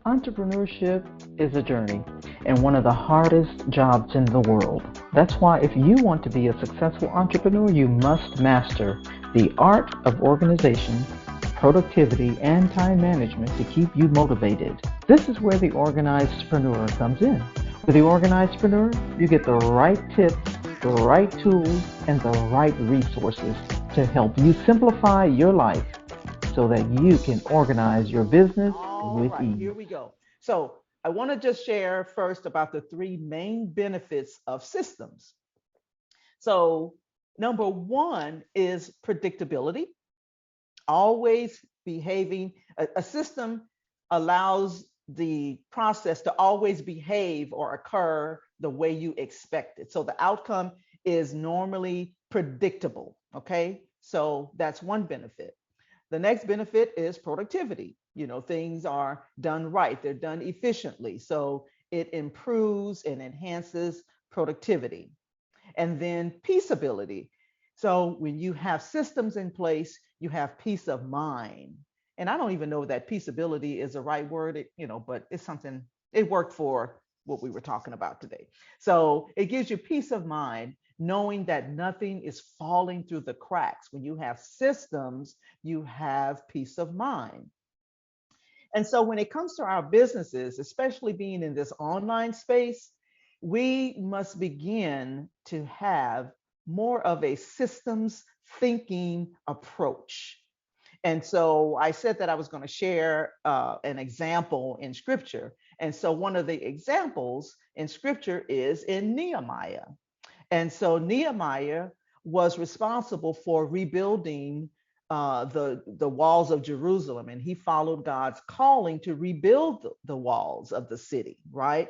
Entrepreneurship is a journey and one of the hardest jobs in the world. That's why if you want to be a successful entrepreneur, you must master the art of organization, productivity, and time management to keep you motivated. This is where the organizedpreneur comes in. With the organizedpreneur, you get the right tips, the right tools, and the right resources to help you simplify your life so that you can organize your business All with right, ease. here we go. So I want to just share first about the three main benefits of systems. So number one is predictability, always behaving. A system allows the process to always behave or occur the way you expect it. So the outcome is normally predictable. Okay. So that's one benefit. The next benefit is productivity. Things are done right, they're done efficiently. So it improves and enhances productivity. And then peaceability. So when you have systems in place, you have peace of mind. And I don't even know if that peaceability is the right word, but it's something, it worked for what we were talking about today. So it gives you peace of mind knowing that nothing is falling through the cracks. When you have systems, you have peace of mind. And so when it comes to our businesses, especially being in this online space, we must begin to have more of a systems thinking approach. And so I said that I was going to share an example in scripture. And so one of the examples in scripture is in Nehemiah. And so Nehemiah was responsible for rebuilding the walls of Jerusalem, and he followed God's calling to rebuild the walls of the city, right?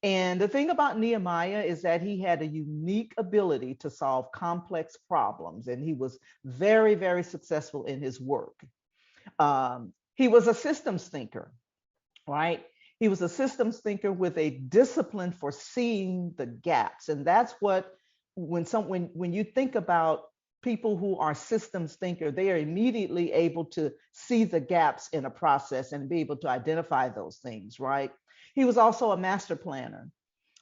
And the thing about Nehemiah is that he had a unique ability to solve complex problems, and he was very, very successful in his work. He was a systems thinker, right? He was a systems thinker with a discipline for seeing the gaps. And that's what, when you think about people who are systems thinker, they are immediately able to see the gaps in a process and be able to identify those things, right? He was also a master planner.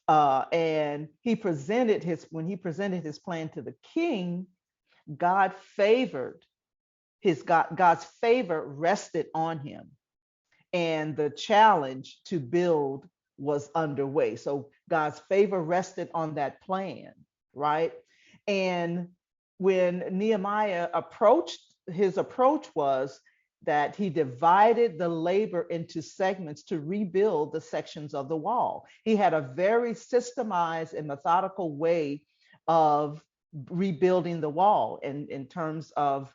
And when he presented his plan to the king, God favored God's favor rested on him, and the challenge to build was underway. So God's favor rested on that plan, right? And when Nehemiah approached, his approach was that he divided the labor into segments to rebuild the sections of the wall. He had a very systemized and methodical way of rebuilding the wall in terms of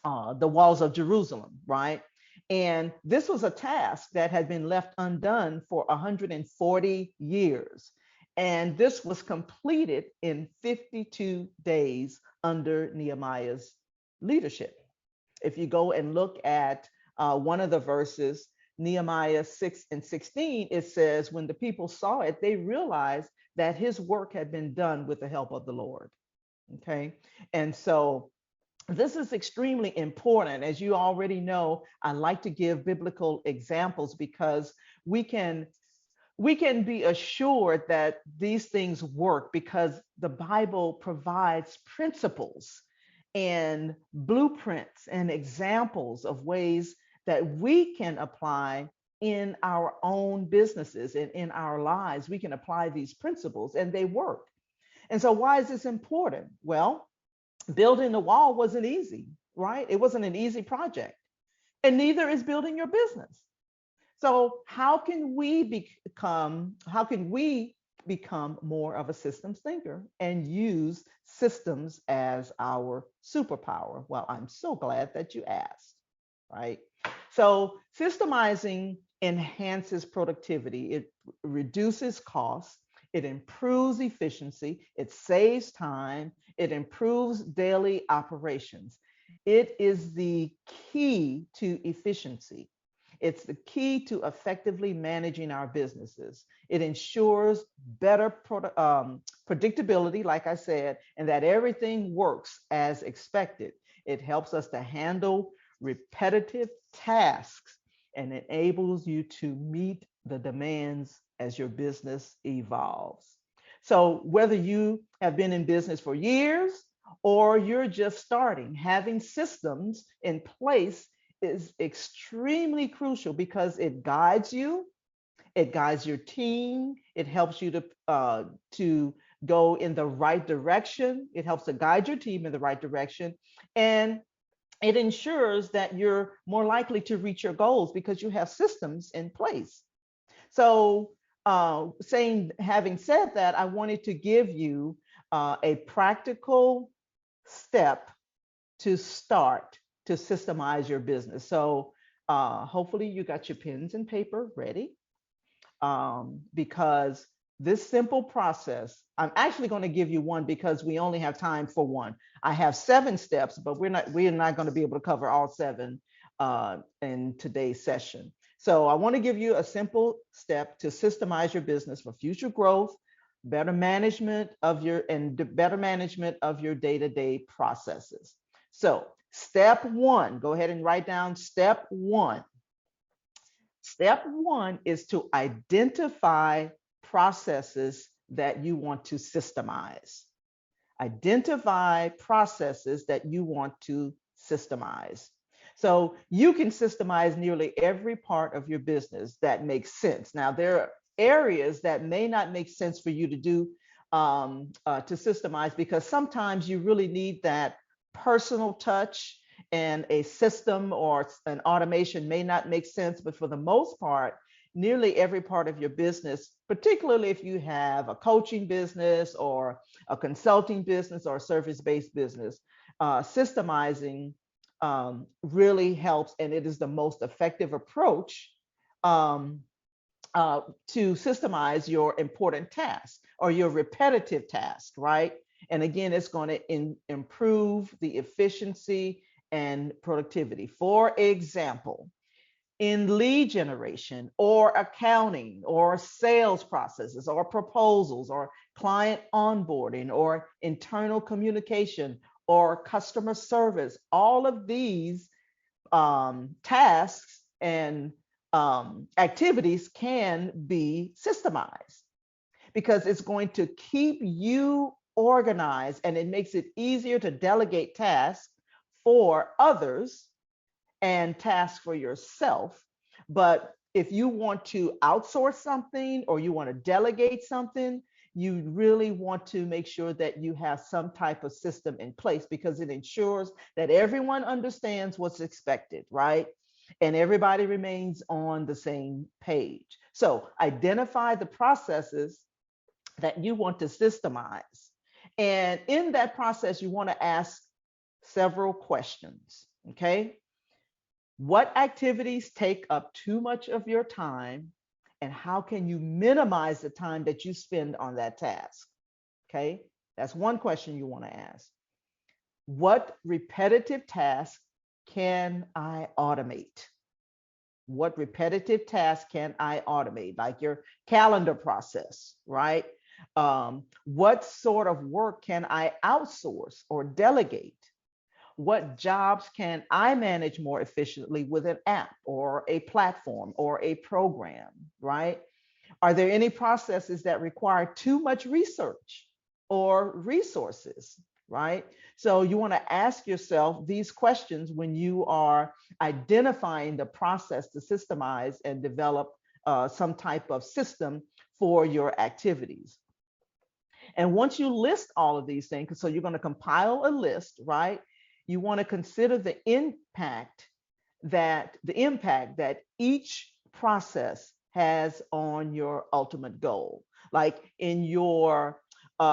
the walls of Jerusalem, right? And this was a task that had been left undone for 140 years. And this was completed in 52 days under Nehemiah's leadership. If you go and look at one of the verses, Nehemiah 6 and 16, it says, when the people saw it, they realized that his work had been done with the help of the Lord. Okay. And so this is extremely important. As you already know, I like to give biblical examples because we can we can be assured that these things work because the Bible provides principles and blueprints and examples of ways that we can apply in our own businesses and in our lives. We can apply these principles and they work. And so, why is this important? Well, building the wall wasn't easy, right? It wasn't an easy project. And neither is building your business. So how can we become more of a systems thinker and use systems as our superpower? Well, I'm so glad that you asked, right? So systemizing enhances productivity, it reduces costs, it improves efficiency, it saves time, it improves daily operations. It is the key to efficiency. It's the key to effectively managing our businesses. It ensures better predictability, like I said, and that everything works as expected. It helps us to handle repetitive tasks and enables you to meet the demands as your business evolves. So whether you have been in business for years or you're just starting, having systems in place is extremely crucial because it guides you, it guides your team, it helps you to go in the right direction, it helps to guide your team in the right direction, and it ensures that you're more likely to reach your goals because you have systems in place. So, having said that, I wanted to give you a practical step to start to systemize your business. So, hopefully, you got your pens and paper ready, because this simple process, I'm actually going to give you one because we only have time for one. I have 7 steps, but we're not going to be able to cover all 7 in today's session. So I want to give you a simple step to systemize your business for future growth, better management of your day-to-day processes. So step 1, go ahead and write down step 1. Step 1 is to identify processes that you want to systemize. Identify processes that you want to systemize. So you can systemize nearly every part of your business that makes sense. Now, there are areas that may not make sense for you to do to systemize, because sometimes you really need that personal touch, and a system or an automation may not make sense. But for the most part, nearly every part of your business, particularly if you have a coaching business or a consulting business or a service-based business, systemizing really helps, and it is the most effective approach to systemize your important tasks or your repetitive tasks, right? And again, it's going to improve the efficiency and productivity. For example, in lead generation or accounting or sales processes or proposals or client onboarding or internal communication or customer service, all of these tasks and activities can be systemized because it's going to keep you organized, and it makes it easier to delegate tasks for others and tasks for yourself. But if you want to outsource something or you want to delegate something, you really want to make sure that you have some type of system in place, because it ensures that everyone understands what's expected, right? And everybody remains on the same page. So identify the processes that you want to systemize. And in that process, you want to ask several questions, okay? What activities take up too much of your time, and how can you minimize the time that you spend on that task? Okay, that's one question you want to ask. What repetitive tasks can I automate? What repetitive tasks can I automate? Like your calendar process, right? What sort of work can I outsource or delegate? What jobs can I manage more efficiently with an app or a platform or a program, right? Are there any processes that require too much research or resources, right? So you want to ask yourself these questions when you are identifying the process to systemize and develop some type of system for your activities. And once you list all of these things, so you're going to compile a list, right? You want to consider the impact that each process has on your ultimate goal. Like in your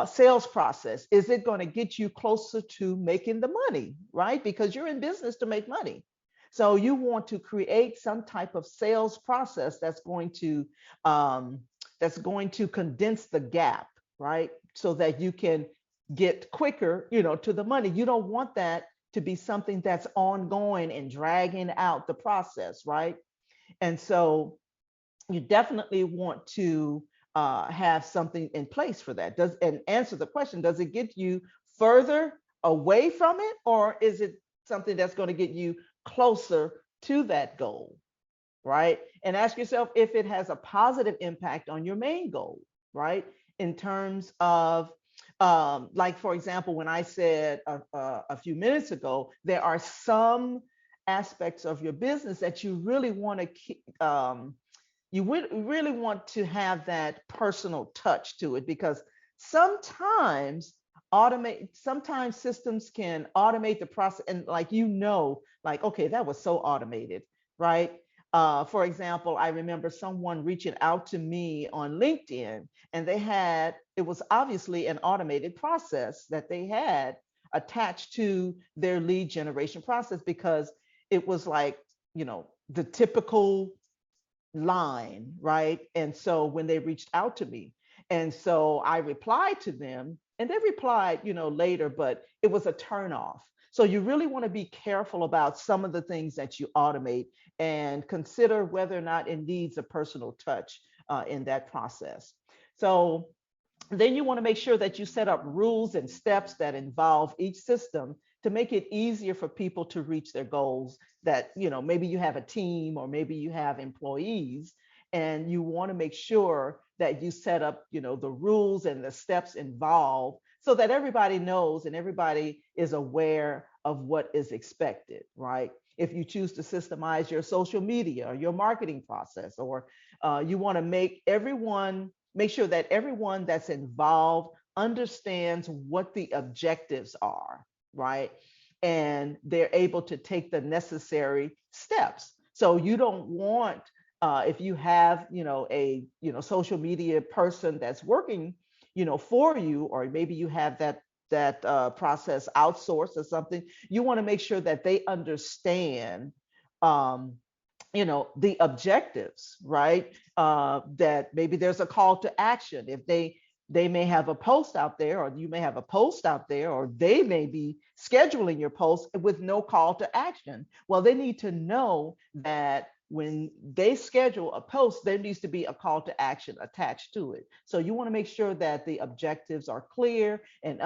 sales process, is it going to get you closer to making the money, right? Because you're in business to make money. So you want to create some type of sales process that's going to condense the gap, right? So that you can get quicker, to the money. You don't want that to be something that's ongoing and dragging out the process, right? And so you definitely want to have something in place for that. And answer the question, does it get you further away from it, or is it something that's going to get you closer to that goal, right? And ask yourself if it has a positive impact on your main goal, right? In terms of, like, for example, when I said a few minutes ago, there are some aspects of your business that you really want to keep, you would really want to have that personal touch to it, because sometimes sometimes systems can automate the process, and like, like, okay, that was so automated, right? For example, I remember someone reaching out to me on LinkedIn, and it was obviously an automated process that they had attached to their lead generation process, because it was like, the typical line, right? And so when they reached out to me, and so I replied to them, and they replied, later, but it was a turnoff. So you really want to be careful about some of the things that you automate, and consider whether or not it needs a personal touch in that process. So then you want to make sure that you set up rules and steps that involve each system to make it easier for people to reach their goals. That, maybe you have a team, or maybe you have employees, and you want to make sure that you set up, the rules and the steps involved, so that everybody knows and everybody is aware of what is expected, right? If you choose to systemize your social media or your marketing process, or you want to make sure that everyone that's involved understands what the objectives are, right? And they're able to take the necessary steps. So you don't want, if you have, a, social media person that's working, for you, or maybe you have that process outsourced or something, you want to make sure that they understand, um, the objectives, right? That maybe there's a call to action. If they may have a post out there, or you may have a post out there, or they may be scheduling your post with no call to action. Well, they need to know that when they schedule a post, there needs to be a call to action attached to it. So you want to make sure that the objectives are clear, and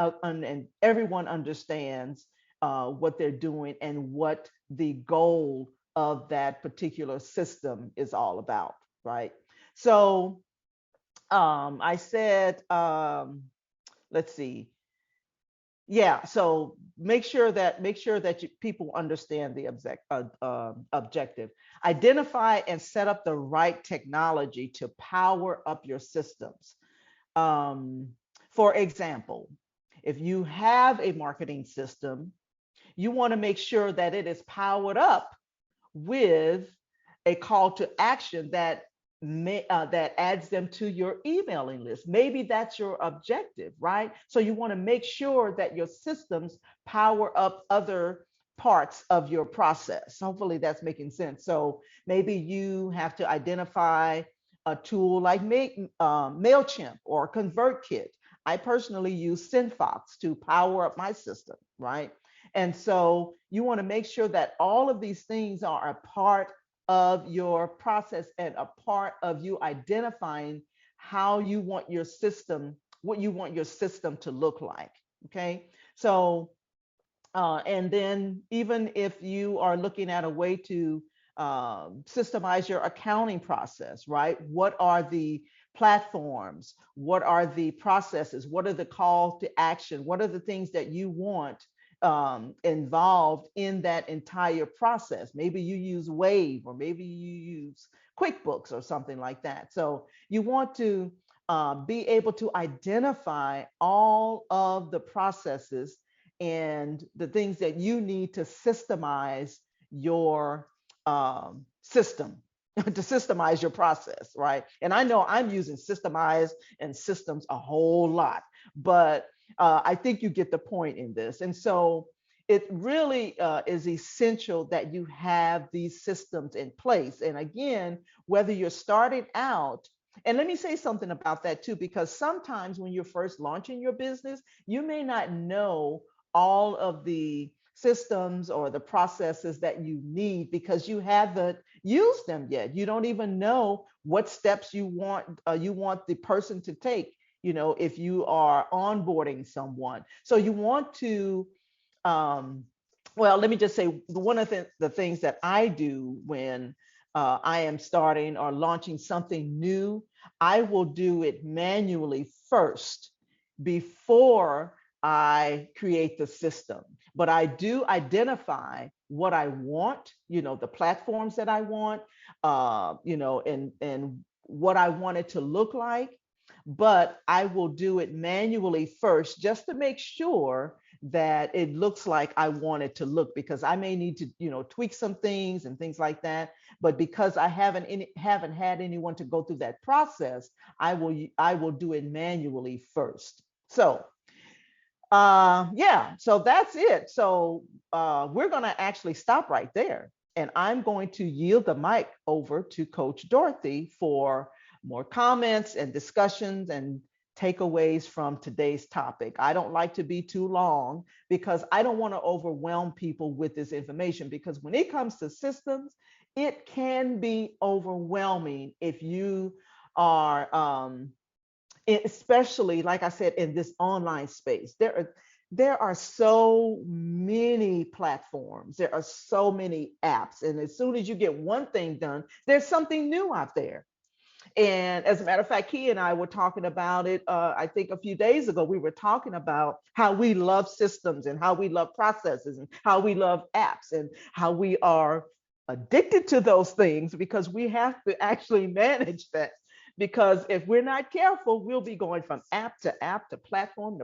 everyone understands what they're doing and what the goal of that particular system is all about, right? So I said, let's see. Yeah, so make sure that people understand the objective. Identify and set up the right technology to power up your systems. Um, for example, if you have a marketing system, you want to make sure that it is powered up with a call to action that adds them to your emailing list. Maybe that's your objective, right? So you want to make sure that your systems power up other parts of your process. Hopefully that's making sense. So maybe you have to identify a tool like MailChimp or ConvertKit. I personally use SendFox to power up my system, right? And so you want to make sure that all of these things are a part of your process, and a part of you identifying how you want your system, what you want your system to look like. Okay. So, and then even if you are looking at a way to systemize your accounting process, right? What are the platforms? What are the processes? What are the call to action? What are the things that you want involved in that entire process? Maybe you use Wave, or maybe you use QuickBooks or something like that. So you want to be able to identify all of the processes and the things that you need to systemize your system, to systemize your process, right? And I know I'm using systemize and systems a whole lot, but I think you get the point in this. And so it really is essential that you have these systems in place. And again, whether you're starting out, and let me say something about that too, because sometimes when you're first launching your business, you may not know all of the systems or the processes that you need, because you haven't used them yet. You don't even know what steps you want the person to take, if you are onboarding someone. So you want to, well, let me just say, one of the things that I do when I am starting or launching something new, I will do it manually first before I create the system. But I do identify what I want, the platforms that I want, and what I want it to look like. But I will do it manually first just to make sure that it looks like I want it to look, because I may need to, tweak some things and things like that. But because I haven't had anyone to go through that process, I will do it manually first. So yeah, so that's it. So we're going to actually stop right there. And I'm going to yield the mic over to Coach Dorothy for more comments and discussions and takeaways from today's topic. I don't like to be too long because I don't want to overwhelm people with this information, because when it comes to systems, it can be overwhelming if you are especially, like I said, in this online space. There are so many platforms, there are so many apps, and as soon as you get one thing done, there's something new out there. And as a matter of fact, Key and I were talking about it, I think a few days ago. We were talking about how we love systems and how we love processes and how we love apps and how we are addicted to those things because we have to actually manage that. Because if we're not careful, we'll be going from app to platform,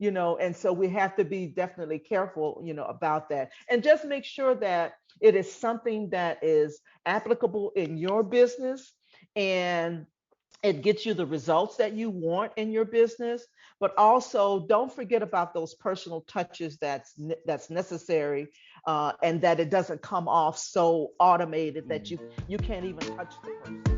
and so we have to be definitely careful, about that. And just make sure that it is something that is applicable in your business, and it gets you the results that you want in your business. But also don't forget about those personal touches that's necessary, and that it doesn't come off so automated that you can't even touch the person.